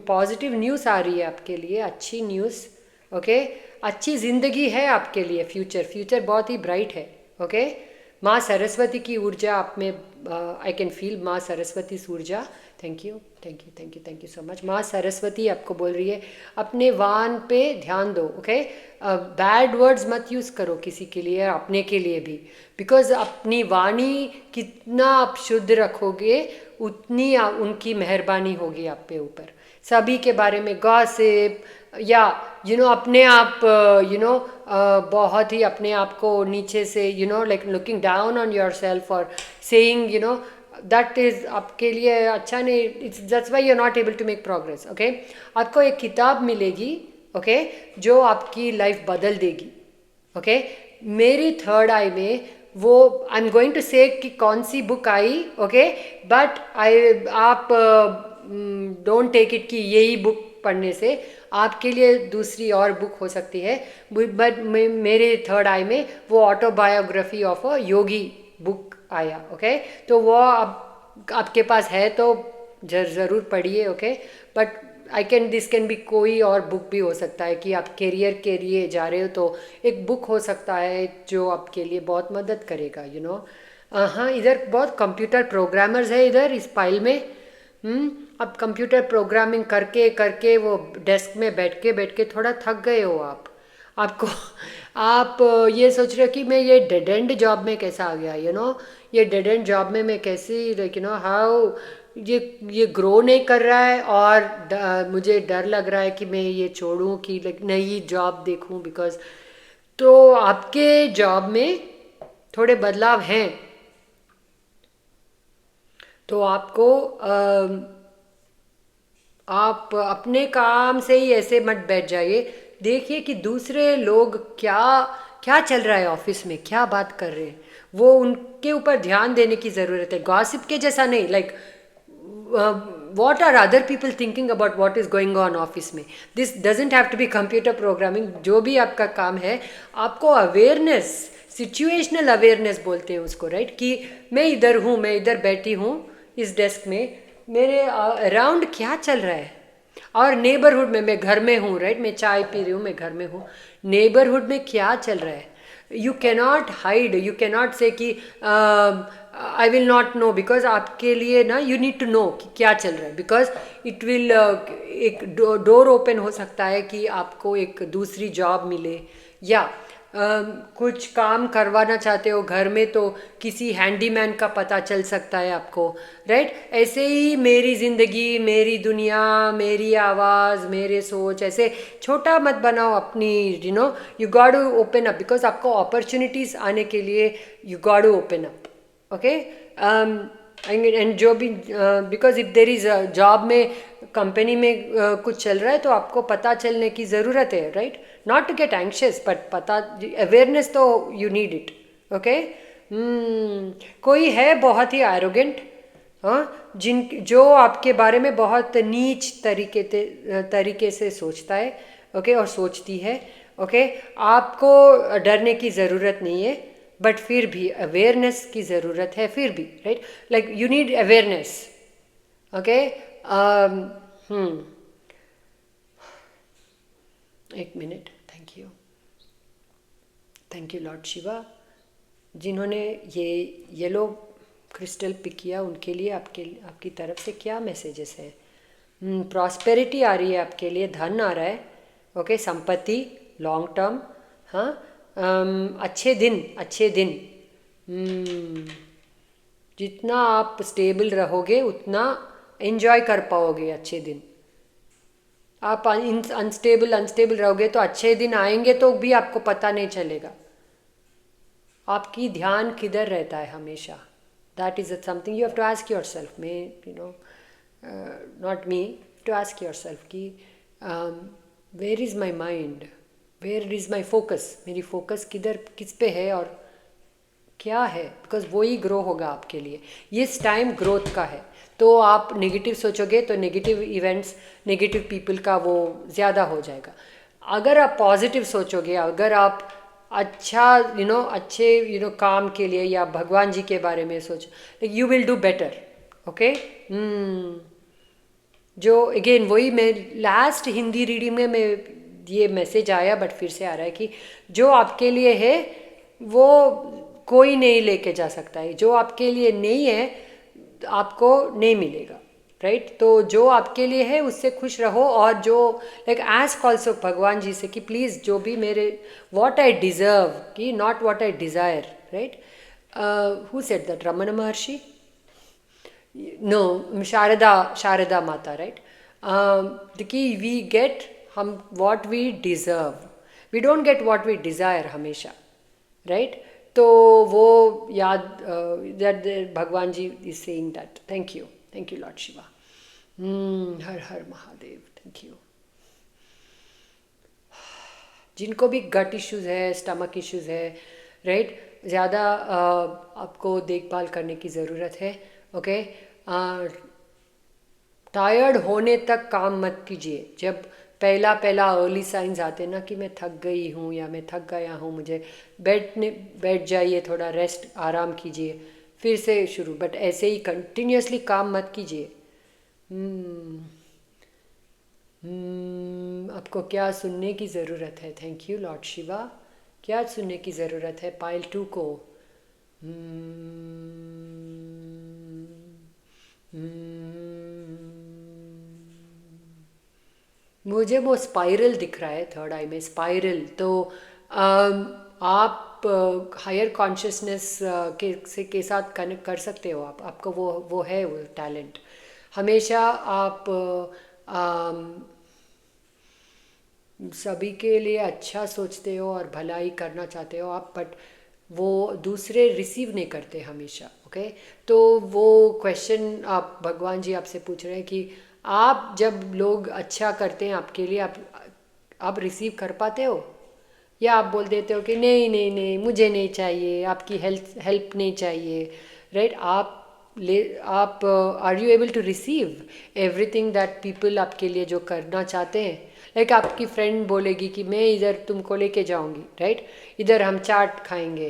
पॉजिटिव न्यूज़ आ रही है आपके लिए, अच्छी न्यूज़। ओके, अच्छी ज़िंदगी है आपके लिए, फ्यूचर बहुत ही ब्राइट है। ओके, माँ सरस्वती की ऊर्जा आप में, आई कैन फील माँ सरस्वती ऊर्जा। Thank you, thank you, thank you, thank you so much. माँ सरस्वती आपको बोल रही है अपने वान पे ध्यान दो। ओके, बैड वर्ड्स मत यूज़ करो किसी के लिए, अपने के लिए भी, बिकॉज अपनी वाणी कितना आप शुद्ध रखोगे उतनी उनकी मेहरबानी होगी आप पे ऊपर। सभी के बारे में गॉसिप या अपने आप बहुत ही अपने आप को नीचे से like looking down on your सेल्फ और सेइंग दैट इज़ आपके लिए अच्छा नहीं। It's that's why you are not able to make progress. Okay, आपको एक किताब मिलेगी, ओके, जो आपकी लाइफ बदल देगी। ओके, मेरी थर्ड आई में वो आई एम गोइंग टू से कि कौन सी बुक आई। ओके, बट आप डोंट टेक इट कि यही बुक पढ़ने से आपके लिए दूसरी और बुक हो सकती है। बट मेरे थर्ड आई में वो autobiography of a Yogi book आया। ओके, तो वो आपके पास है तो ज़रूर पढ़िए। Okay, but this can be कोई और बुक भी हो सकता है कि आप करियर के लिए जा रहे हो तो एक बुक हो सकता है जो आपके लिए बहुत मदद करेगा। हाँ, इधर बहुत कंप्यूटर प्रोग्रामर्स है इधर इस फाइल में। अब कंप्यूटर प्रोग्रामिंग करके करके वो डेस्क में बैठ के थोड़ा थक गए हो आपको आप ये सोच रहे हो कि मैं ये डेड एंड जॉब में कैसा आ गया, ये डेड एंड जॉब में मैं कैसी, लाइक हाउ ये ग्रो नहीं कर रहा है और मुझे डर लग रहा है कि मैं ये छोड़ूं कि नई जॉब देखूं, बिकॉज तो आपके जॉब में थोड़े बदलाव हैं, तो आपको आप अपने काम से ही ऐसे मत बैठ जाइए। देखिए कि दूसरे लोग क्या क्या चल रहा है ऑफिस में, क्या बात कर रहे हैं, वो उनके ऊपर ध्यान देने की ज़रूरत है। गॉसिप के जैसा नहीं, like what are other people thinking about what is going on office में। This doesn't have to be computer programming. जो भी आपका काम है, आपको अवेयरनेस, सिचुएशनल अवेयरनेस बोलते हैं उसको, राइट? कि मैं इधर हूँ, मैं इधर बैठी हूँ इस डेस्क में, मेरे अराउंड क्या चल रहा है, और नेबरहुड में, मैं घर में हूँ, राइट? मैं चाय पी रही हूँ, मैं घर में हूँ, नेबरहुड में क्या चल रहा है। You cannot hide, you cannot say कि I will not know, because आपके लिए ना यू नीड टू नो कि क्या चल रहा है, बिकॉज इट विल एक डोर ओपन हो सकता है कि आपको एक दूसरी जॉब मिले, या कुछ काम करवाना चाहते हो घर में तो किसी हैंडीमैन का पता चल सकता है आपको, राइट? ऐसे ही मेरी ज़िंदगी, मेरी दुनिया, मेरी आवाज़, मेरे सोच, ऐसे छोटा मत बनाओ अपनी, you got to open up, because आपको अपॉर्चुनिटीज़ आने के लिए you got to open up, okay? And जो भी, because if there is job में, कंपनी में कुछ चल रहा है तो आपको पता चलने की ज़रूरत है, right? Not to get anxious, but पता, अवेयरनेस तो यू नीड इट, ओके? कोई है बहुत ही एरोगेंट, हाँ, जो आपके बारे में बहुत नीच तरीके से सोचता है, ओके, और सोचती है, ओके? आपको डरने की ज़रूरत नहीं है, बट फिर भी अवेयरनेस की ज़रूरत है, फिर भी, right? Like you need awareness, okay? एक मिनट, थैंक यू लॉर्ड शिवा, जिन्होंने ये येलो क्रिस्टल पिक किया, उनके लिए आपकी तरफ से क्या मैसेजेस हैं? प्रॉस्पेरिटी आ रही है आपके लिए, धन आ रहा है, ओके? संपत्ति, लॉन्ग टर्म, हाँ, अच्छे दिन, अच्छे दिन। जितना आप स्टेबल रहोगे उतना एंजॉय कर पाओगे अच्छे दिन। आप अनस्टेबल रहोगे तो अच्छे दिन आएंगे तो भी आपको पता नहीं चलेगा। आपकी ध्यान किधर रहता है हमेशा? That is something you have to ask yourself, may not me, to ask yourself कि where is my mind, where is my focus, मेरी फोकस किस पे है और क्या है, बिकॉज वो ही ग्रो होगा आपके लिए। ये टाइम ग्रोथ का है, तो आप नेगेटिव सोचोगे तो नेगेटिव इवेंट्स, नेगेटिव पीपल का वो ज़्यादा हो जाएगा। अगर आप पॉजिटिव सोचोगे, अगर आप अच्छा अच्छे काम के लिए या भगवान जी के बारे में सोचो, you will do better, okay? जो अगेन वही, मैं लास्ट हिंदी रीडिंग में मैं ये मैसेज आया, बट फिर से आ रहा है कि जो आपके लिए है वो कोई नहीं लेके जा सकता है, जो आपके लिए नहीं है आपको नहीं मिलेगा, राइट? तो जो आपके लिए है उससे खुश रहो, और जो लाइक आस्क ऑल्सो भगवान जी से कि प्लीज़ जो भी मेरे, व्हाट आई डिज़र्व, कि not what I desire, right? Who said that? Raman Maharshi? No, Sharada Mata, right? कि वी गेट, हम what we deserve, we don't get what we desire हमेशा, राइट? तो वो याद, दैट भगवान जी is saying that. Thank you Lord Shiva. Her her Mahadev, thank you. जिनको भी गट इश्यूज़ है, स्टमक इश्यूज़ है, राइट, ज़्यादा आपको देखभाल करने की ज़रूरत है, ओके? टायर्ड होने तक काम मत कीजिए। जब पहला अर्ली साइंस आते हैं ना कि मैं थक गई हूँ या मैं थक गया हूँ, मुझे बैठ जाइए, थोड़ा रेस्ट, आराम कीजिए, फिर से शुरू, बट ऐसे ही कंटिन्यूसली काम मत कीजिए। आपको क्या सुनने की ज़रूरत है? Thank you Lord Shiva. क्या सुनने की ज़रूरत है पाइल 2 को? मुझे वो स्पाइरल दिख रहा है थर्ड आई में, स्पाइरल। तो आप हायर कॉन्शियसनेस के साथ कनेक्ट कर सकते हो, आपको वो है वो टैलेंट। हमेशा आप सभी के लिए अच्छा सोचते हो और भलाई करना चाहते हो आप, बट वो दूसरे रिसीव नहीं करते हमेशा। ओके, तो वो क्वेश्चन आप भगवान जी आपसे पूछ रहे हैं कि आप जब लोग अच्छा करते हैं आपके लिए, आप रिसीव कर पाते हो, या आप बोल देते हो कि नहीं नहीं नहीं मुझे नहीं चाहिए, आपकी हेल्प नहीं चाहिए, राइट? आप are you able to receive everything that people आपके लिए जो करना चाहते हैं? लाइक आपकी फ्रेंड बोलेगी कि मैं इधर तुमको लेके जाऊंगी, राइट? इधर हम चाट खाएंगे,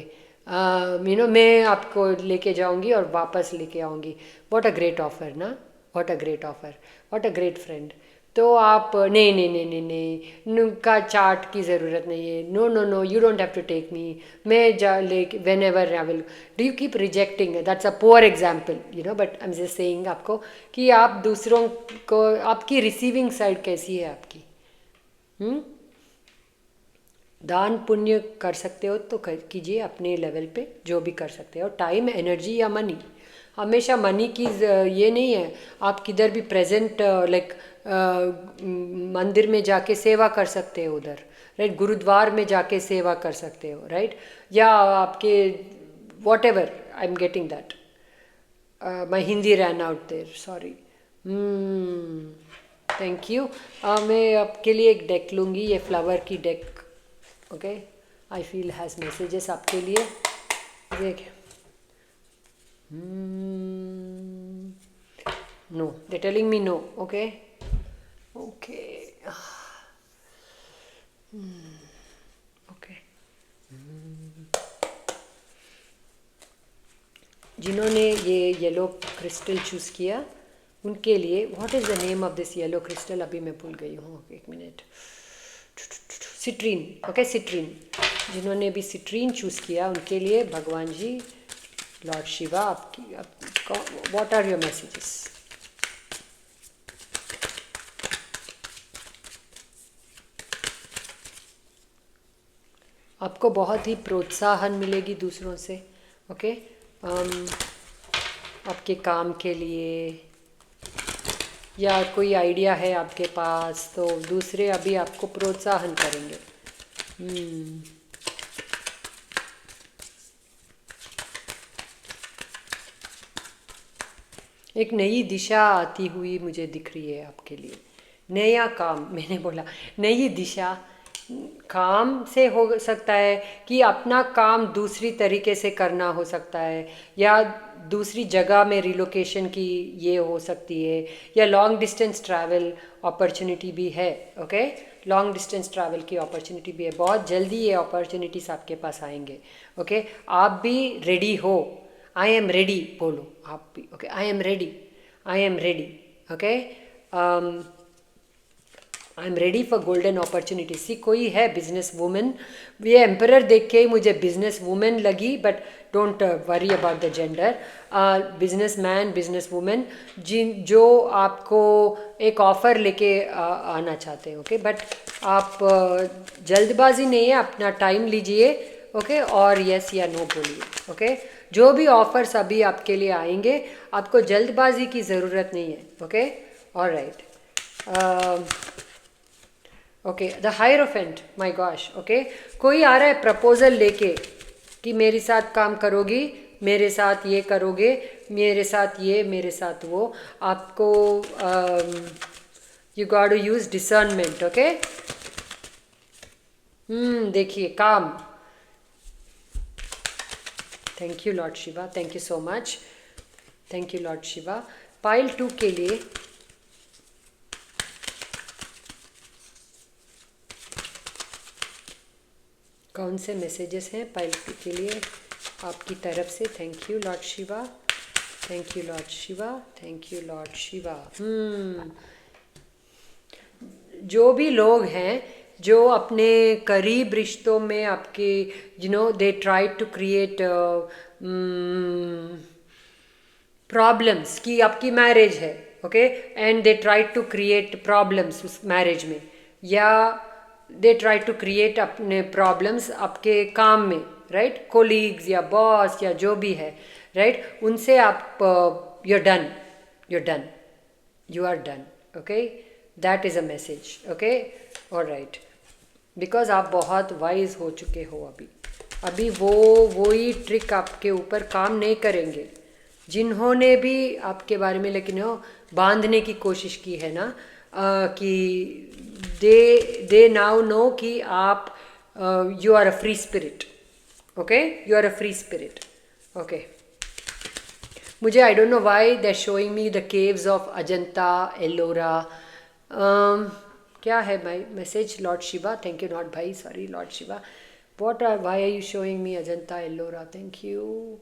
मैं आपको लेके जाऊंगी और वापस लेके आऊंगी। व्हाट अ ग्रेट ऑफर ना, what a great offer, what a great friend. तो आप नहीं नहीं नहीं नहीं नहीं, उनका चार्ट की ज़रूरत नहीं है, no no no you don't have to take me, मैं जा ले whenever I will. Do you keep rejecting? That's a poor example, but I am just saying आपको कि आप दूसरों को, आपकी रिसीविंग साइड कैसी है आपकी? हम्म दान पुण्य कर सकते हो तो कीजिए अपने लेवल पे, जो भी कर सकते हो। टाइम, एनर्जी या मनी, हमेशा मनी की ये नहीं है। आप किधर भी प्रेजेंट, लाइक मंदिर में जाके सेवा कर सकते हो उधर, राइट? गुरुद्वार में जाके सेवा कर सकते हो, राइट? या आपके whatever, I am getting that, my Hindi ran out there, sorry. Thank you. मैं आपके लिए एक डेक लूँगी, ये फ्लावर की डेक। Okay, I feel has messages आपके लिए। देख, no, they telling me no. Okay okay okay. जिन्होंने ये येलो क्रिस्टल चूज़ किया उनके लिए, what is the name of this yellow crystal? अभी मैं भूल गई हूँ, एक मिनट। सिट्रीन। Okay, citrine. जिन्होंने भी सिट्रीन चूज़ किया उनके लिए भगवान जी, लॉर्ड शिवा, आपकी व्हाट आर योर मैसेजेस? आपको बहुत ही प्रोत्साहन मिलेगी दूसरों से। ओके, आपके काम के लिए, या कोई आइडिया है आपके पास तो दूसरे अभी आपको प्रोत्साहन करेंगे। एक नई दिशा आती हुई मुझे दिख रही है आपके लिए। नया काम, मैंने बोला नई दिशा। काम से हो सकता है कि अपना काम दूसरी तरीके से करना हो सकता है, या दूसरी जगह में रिलोकेशन की ये हो सकती है, या लॉन्ग डिस्टेंस ट्रैवल अपॉर्चुनिटी भी है। ओके, लॉन्ग डिस्टेंस ट्रैवल की अपॉर्चुनिटी भी है, बहुत जल्दी ये अपॉर्चुनिटीज़ आपके पास आएंगे। ओके, आप भी रेडी हो? आई एम रेडी बोलो आप भी। Okay, I am ready, I am ready. Okay, I am ready for golden opportunity. See, कोई है बिजनेस वूमेन, ये एम्परर देख के ही मुझे बिजनेस वूमेन लगी, but don't worry about the gender. Business man, business women, जो आपको एक ऑफ़र लेके आना चाहते हैं। ओके, बट आप जल्दबाजी नहीं है, अपना टाइम लीजिए। ओके, और यस या नो बोलिए। ओके, जो भी ऑफर्स अभी आपके लिए आएंगे, आपको जल्दबाजी की ज़रूरत नहीं है। Okay, alright. Okay, the hierophant, my gosh. Okay, कोई आ रहा है प्रपोजल लेके कि मेरे साथ काम करोगी, मेरे साथ ये करोगे, मेरे साथ ये, मेरे साथ वो। आपको you got to use discernment. Okay, देखिए काम। Thank you Lord Shiva, thank you so much, thank you Lord Shiva. Pile 2 के लिए कौन से मैसेजेस हैं पाइल 2 के लिए आपकी तरफ से? Thank you Lord Shiva, thank you Lord Shiva, thank you Lord Shiva. जो भी लोग हैं जो अपने करीब रिश्तों में आपके, they try to create problems, कि आपकी मैरिज है, okay, and they try to create problems उस मैरिज में, या दे ट्राई टू क्रिएट अपने प्रॉब्लम्स आपके काम में, राइट? कोलीग्स या बॉस या जो भी है, राइट? उनसे आप, you're done, you're done, you are done. Okay, that is a message. Okay, all right, because आप बहुत वाइज हो चुके हो अभी वही ट्रिक आपके ऊपर काम नहीं करेंगे जिन्होंने भी आपके बारे में लेकिन बांधने की कोशिश की है ना, कि दे नाउ नो कि आप you are a free spirit. Okay, you are a free spirit. Okay, मुझे I don't know why they showing me the caves of Ajanta Ellora. क्या है my message? Lord Shiva, thank you. Not भाई, sorry, lord Shiva. why are you showing me Ajanta Ellora? Thank you.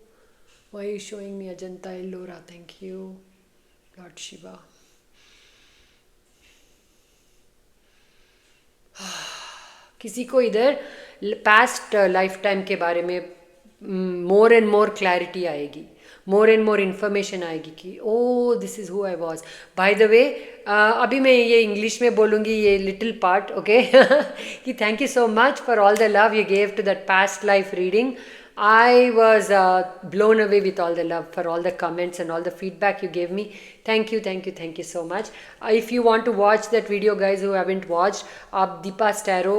Why are you showing me Ajanta Ellora? Thank you, Lord Shiva. किसी को इधर past life time के बारे में more and more clarity आएगी, more and more information आएगी कि oh this is who I was. By the way, अभी मैं ये इंग्लिश में बोलूँगी ये लिटिल पार्ट. ओके, कि thank you so much for all the love you gave to that past life reading. I was blown away with all the love, for all the comments and all the feedback you gave me. Thank you, thank you, thank you so much. If you want to watch that video, guys who haven't watched, आप दीपा स्टैरो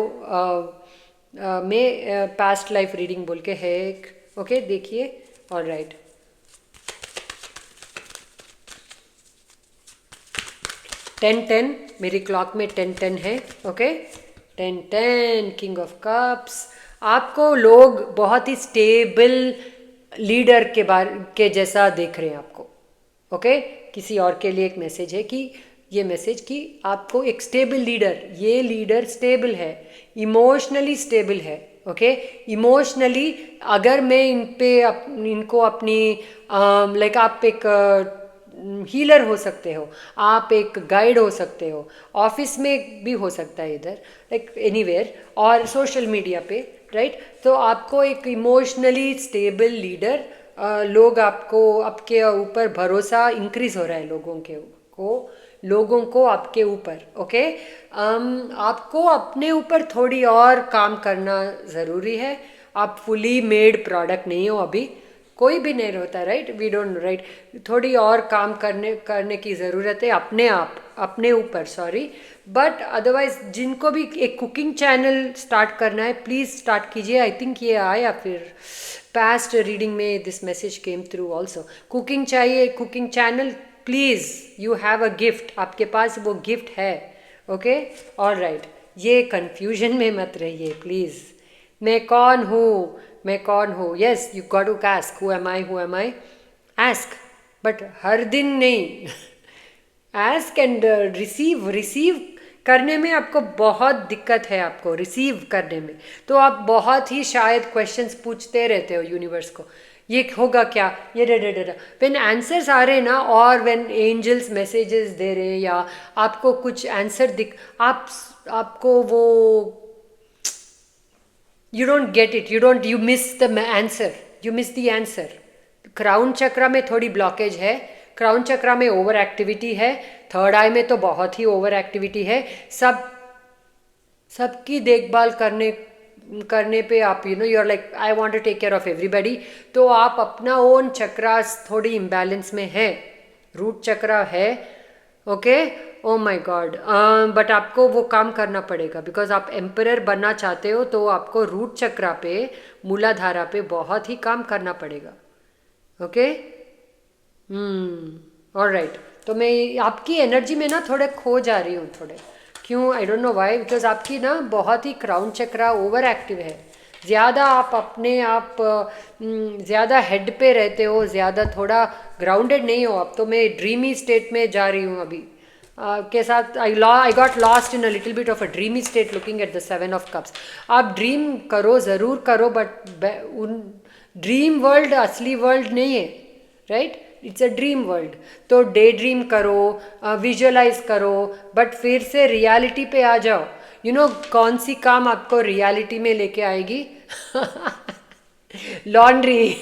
में past life reading बोल के है एक. Okay, देखिए. All right, 10-10 मेरी clock में 10-10 है. Okay, 10-10 king of cups. आपको लोग बहुत ही स्टेबल लीडर के जैसा देख रहे हैं आपको. ओके, किसी और के लिए एक मैसेज है कि ये मैसेज कि आपको एक स्टेबल लीडर, ये लीडर स्टेबल है, इमोशनली स्टेबल है. ओके, इमोशनली अगर मैं इनको अपनी लाइक आप एक हीलर हो सकते हो, आप एक गाइड हो सकते हो, ऑफिस में भी हो सकता है, इधर लाइक एनीवेयर, और सोशल मीडिया पे, राइट. तो आपको एक इमोशनली स्टेबल लीडर, लोग आपके ऊपर भरोसा इंक्रीज हो रहा है लोगों को आपके ऊपर. ओके, आपको अपने ऊपर थोड़ी और काम करना ज़रूरी है. आप फुली मेड प्रोडक्ट नहीं हो अभी, कोई भी नहीं होता, राइट. We don't, right. थोड़ी और काम करने की ज़रूरत है अपने ऊपर, सॉरी. बट अदरवाइज जिनको भी एक कुकिंग चैनल स्टार्ट करना है, प्लीज़ स्टार्ट कीजिए. आई थिंक ये आया फिर पास्ट रीडिंग में this message came through also. Cooking चाहिए, cooking channel, please. You have a gift, आपके पास वो गिफ्ट है. Okay, all right. ये कन्फ्यूजन में मत रहिए प्लीज़. मैं कौन हूँ? Yes, you got to ask who am I. Ask, but हर दिन नहीं. आस्क एंड रिसीव करने में आपको बहुत दिक्कत है, आपको रिसीव करने में. तो आप बहुत ही शायद क्वेश्चंस पूछते रहते हो यूनिवर्स को, ये होगा क्या, ये व्हेन आंसर्स आ रहे ना, और व्हेन एंजल्स मैसेजेस दे रहे, या आपको कुछ आंसर आपको वो you don't get it, you miss the answer. Crown chakra में थोड़ी ब्लॉकेज है, क्राउन चक्रा में ओवर एक्टिविटी है, थर्ड आई में तो बहुत ही ओवर एक्टिविटी है. सबकी देखभाल करने पे आप you are like I want to take care of everybody. तो आप अपना ओन चक्रा थोड़ी इम्बैलेंस में है, रूट चक्रा है. Okay, oh my God. But आपको वो काम करना पड़ेगा, बिकॉज आप एम्परर बनना चाहते हो, तो आपको रूट चक्रा पे, मूलाधारा पे बहुत ही काम करना पड़ेगा. Okay, all right. तो मैं आपकी एनर्जी में ना थोड़े खो जा रही हूँ, थोड़े क्यों, आई डोंट नो वाई, बिकॉज आपकी ना बहुत ही क्राउन चक्रा ओवर एक्टिव है. ज़्यादा आप अपने आप ज़्यादा हेड पे रहते हो, ज़्यादा थोड़ा ग्राउंडेड नहीं हो आप. तो मैं ड्रीमी स्टेट में जा रही हूँ अभी के साथ. I got lost in a little bit of a dreamy state looking at the 7 of cups. आप ड्रीम करो, ज़रूर करो, बट उन ड्रीम वर्ल्ड असली वर्ल्ड नहीं है, right. It's a dream world. तो डे ड्रीम करो, विजुअलाइज करो, बट फिर से रियलिटी पे आ जाओ. कौन सी काम आपको रियलिटी में लेके आएगी? लॉन्ड्री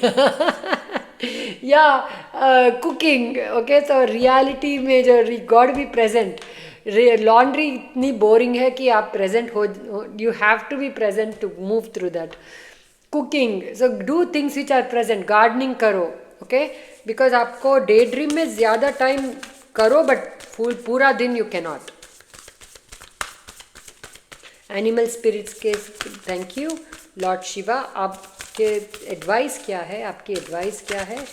या कुकिंग. ओके, तो रियलिटी में जो गॉड बी प्रेजेंट. लॉन्ड्री इतनी बोरिंग है कि आप प्रेजेंट हो, you have to be present to move through that. Cooking, so do things which are present. Gardening करो, ओके, बिकॉज आपको डे ड्रीम में ज़्यादा टाइम करो, बट पूरा दिन यू कैनॉट। एनिमल स्पिरिट्स के थैंक यू। लॉर्ड शिवा, आपके एडवाइस क्या है, आपकी एडवाइस क्या है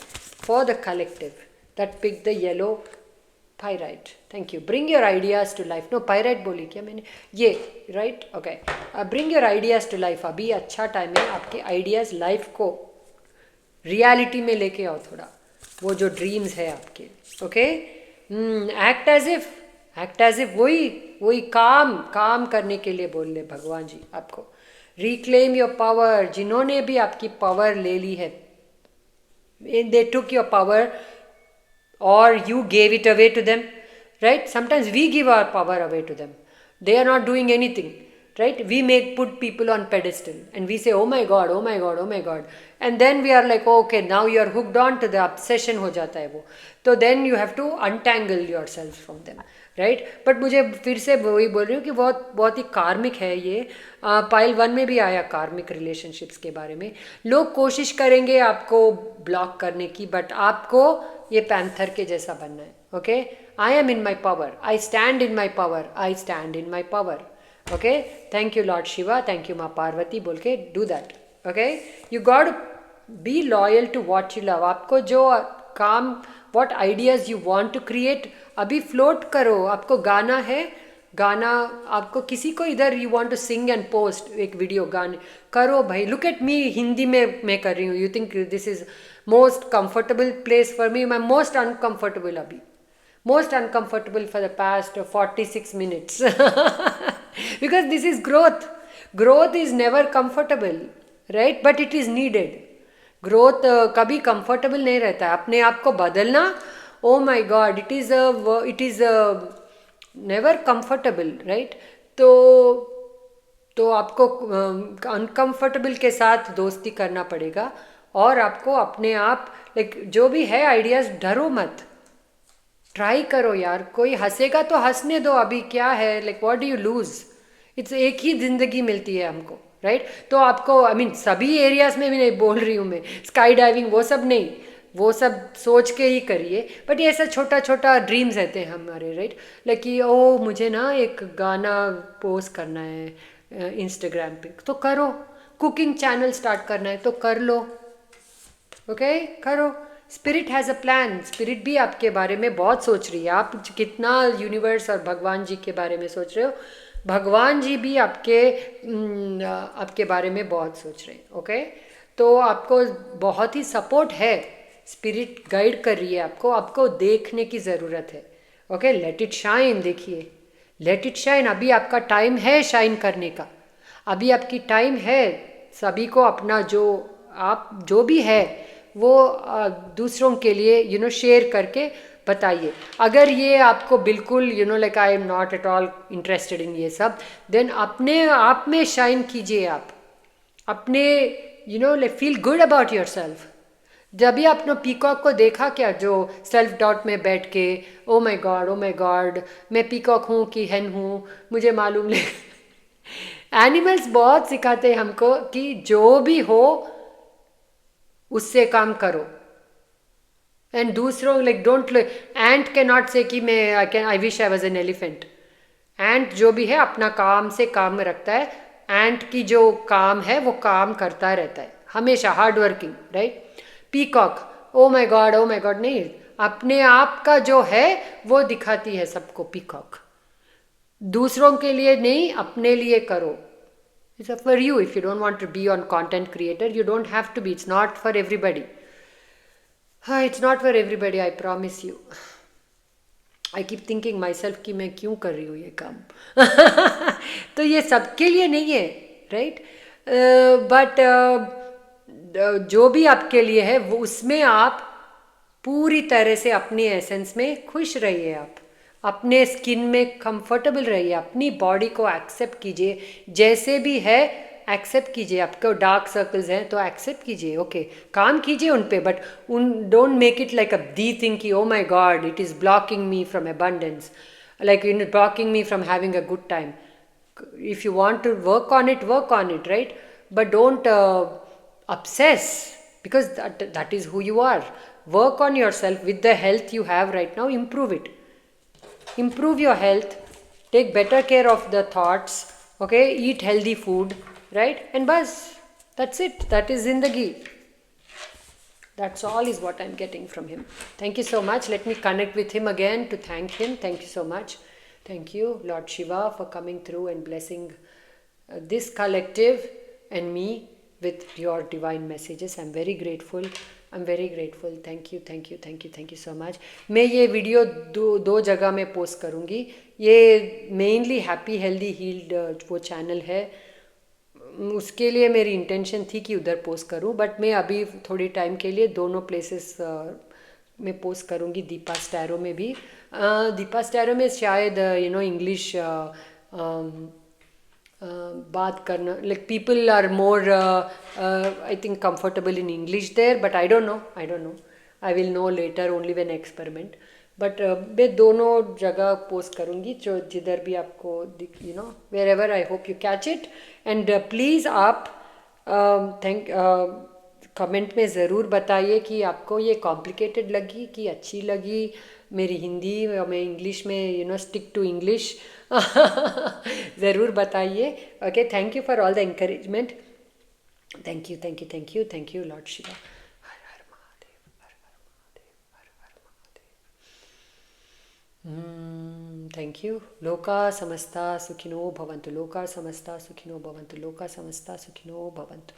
for the collective that pick the yellow pyrite? Thank you. Bring your ideas to life. No, pyrite बोली क्या मैंने? ये right, okay. Bring your ideas to life. अभी अच्छा टाइम है, आपके आइडियाज़ लाइफ को रियलिटी में लेके आओ थोड़ा, वो जो ड्रीम्स है आपके। ओके, एक्ट एज इफ वही काम करने के लिए बोल रहे भगवान जी आपको। Reclaim your power. जिन्होंने भी आपकी पावर ले ली है, they took your power or you gave it away to them, right? Sometimes we give our power away to them. They are not doing anything, right? We put people on pedestal and we say, oh my god, oh my god, oh my god, and then we are like, oh, okay, now you are hooked on to the obsession हो जाता है वो, तो then you have to untangle yourself from them, right? But मुझे फिर से वही बोल रही हूँ कि बहुत ही कार्मिक है ये। पाइल 1 में भी आया कार्मिक रिलेशनशिप्स के बारे में। लोग कोशिश करेंगे आपको ब्लॉक करने की, बट आपको ये पैंथर के जैसा बनना है। Okay, I am in my power, I stand in my power, I stand in my power. Okay, thank you Lord Shiva, thank you माँ पार्वती बोल के do that. Okay, you got be loyal to what you love. आपको जो काम, what ideas you want to create, अभी float करो। आपको गाना है, गाना आपको किसी को इधर you want to sing and post एक वीडियो गाने करो भाई। लुक एट मी, हिंदी में मैं कर रही हूँ। You think this is most comfortable place for me? मैं मोस्ट अनकंफर्टेबल अभी, most uncomfortable for the past 46 minutes because this is growth. Growth is never comfortable, right? But it is needed. Growth कभी comfortable नहीं रहता है। अपने आप को बदलना, oh my god, it is never comfortable, right? तो आपको अनकंफर्टेबल के साथ दोस्ती करना पड़ेगा, और आपको अपने आप जो भी है आइडियाज, डरो मत, ट्राई करो यार। कोई हंसेगा तो हंसने दो, अभी क्या है, what do you lose? It's एक ही जिंदगी मिलती है हमको, राइट? तो आपको सभी एरियाज में भी नहीं बोल रही हूँ मैं, स्काई डाइविंग वो सब नहीं, वो सब सोच के ही करिए। बट ये ऐसा छोटा छोटा ड्रीम्स रहते हैं हमारे, राइट? कि ओ मुझे ना एक गाना पोस्ट करना है इंस्टाग्राम पे, तो करो। कुकिंग चैनल स्टार्ट करना है तो कर लो, ओके? करो। Spirit has a plan. Spirit भी आपके बारे में बहुत सोच रही है। आप कितना यूनिवर्स और भगवान जी के बारे में सोच रहे हो, भगवान जी भी आपके बारे में बहुत सोच रहे हैं, ओके? तो आपको बहुत ही सपोर्ट है, स्पिरिट गाइड कर रही है आपको देखने की ज़रूरत है, ओके? Let it shine. देखिए, लेट इट शाइन। अभी आपका टाइम है शाइन करने का, अभी आपकी टाइम है। सभी को अपना जो भी है वो दूसरों के लिए शेयर करके बताइए। अगर ये आपको बिल्कुल आई am not at all interested in ये सब, देन अपने आप में शाइन कीजिए। आप अपने feel good about your self. जब भी आपने पीकॉक को देखा क्या, जो सेल्फ डाउट में बैठ के ओ माय गॉड मैं पीकॉक हूँ कि हेन हूँ, मुझे मालूम नहीं एनिमल्स बहुत सिखाते हैं हमको कि जो भी हो उससे काम करो। एंड दूसरों don't, ant can not say कि I wish I was an elephant. Ant जो भी है अपना काम से काम रखता है। एंट की जो काम है वो काम करता रहता है हमेशा, hard working, right? Peacock O my God नहीं, अपने आप का जो है वो दिखाती है सबको पीकॉक। दूसरों के लिए नहीं, अपने लिए करो। It's for you. If you don't want to be on content creator, you don't have to be. It's not for everybody. हाँ, it's not for everybody, I promise you. I keep thinking myself कि मैं क्यों कर रही हूँ ये काम तो ये सबके लिए नहीं है, राइट? बट जो भी आपके लिए है वो, उसमें आप पूरी तरह से अपनी एसेंस में खुश रहिए। आप अपने स्किन में कंफर्टेबल रहिए, अपनी बॉडी को एक्सेप्ट कीजिए जैसे भी है, एक्सेप्ट कीजिए। आपको डार्क सर्कल्स हैं तो एक्सेप्ट कीजिए, ओके? काम कीजिए उन पे, but don't make it like a the thing कि oh my god it is blocking me from abundance, blocking me from having a good time. If you want to work on it, right? But don't obsess, because that is who you are. Work on yourself with the health you have right now, improve it, improve your health, take better care of the thoughts, okay, eat healthy food, right? And bas, that's it. That is zindagi. That's all is what I'm getting from him. Thank you so much. Let me connect with him again to thank him. Thank you so much. Thank you, Lord Shiva, for coming through and blessing this collective and me with your divine messages. I'm very grateful. I'm very grateful. Thank you, thank you, thank you, thank you so much. मैं ये video दो जगह में post करूँगी. ये mainly happy healthy heeled वो channel है, उसके लिए मेरी इंटेंशन थी कि उधर पोस्ट करूं, बट मैं अभी थोड़ी टाइम के लिए दोनों प्लेसेस में पोस्ट करूंगी. दीपा स्टैरो में भी. दीपा स्टैरो में शायद इंग्लिश बात करना, like people are more I think comfortable in English there, but I don't know. I will know later only when experiment. But मैं दोनों जगह पोस्ट करूँगी, जो जिधर भी आपको wherever I hope you catch it. And please आप comment में ज़रूर बताइए कि आपको ये कॉम्प्लिकेटेड लगी कि अच्छी लगी मेरी हिंदी. मैं इंग्लिश में स्टिक टू इंग्लिश. ज़रूर बताइए. Okay, thank you for all the encouragement. Thank you, thank you, thank you, thank you Lord Shiva. Her her Mahadev, Har her Mahadev, Har her Mahadev. Thank you. लोका समस्ता सुखिनो भवन्तु. लोका समस्ता सुखिनो भवन्तु. लोका समस्ता सुखिनो भवन्तु.